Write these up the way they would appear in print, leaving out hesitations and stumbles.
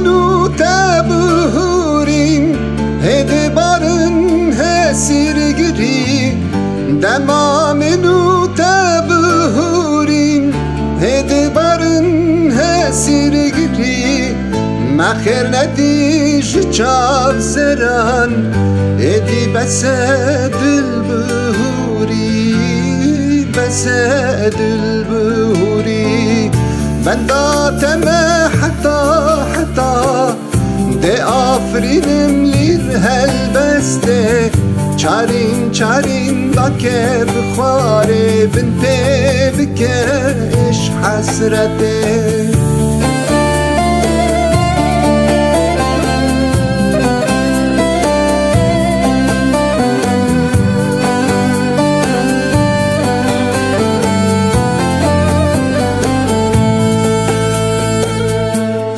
منو تبهورین هده بارن هسیرگری دما منو تبهورین هده بارن هسیرگری مخیر ندیش چاو زران ادی بس دل بهوری بس دل بهوری من داتم حتا ده آفرینم لیر هلبسته چارین دا که بخواره بن پی بکش حسرته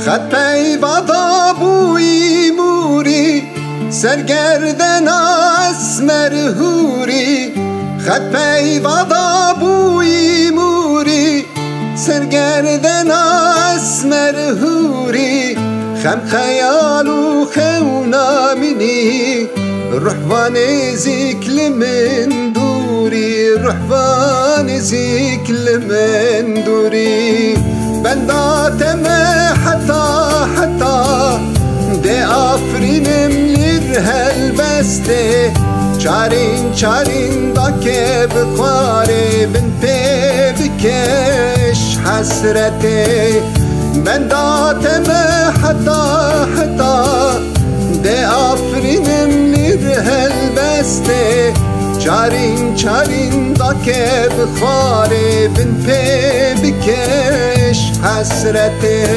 خط پیوادا بوی موری سرگردن اسمر هوری خط پیوادا بوی موری سرگردن اسمر هوری خم خیال و خونا منی روحوان زیکل من دوری روحوان زیکل من دوری بنداتم حتا ده آفرینم لیر هلبسته چارین دا که بخواره بن پی بکش حسرته بنداتم حتا ده آفرینم لیر هلبسته چارین دا که بخواره بن پی بکش حسرته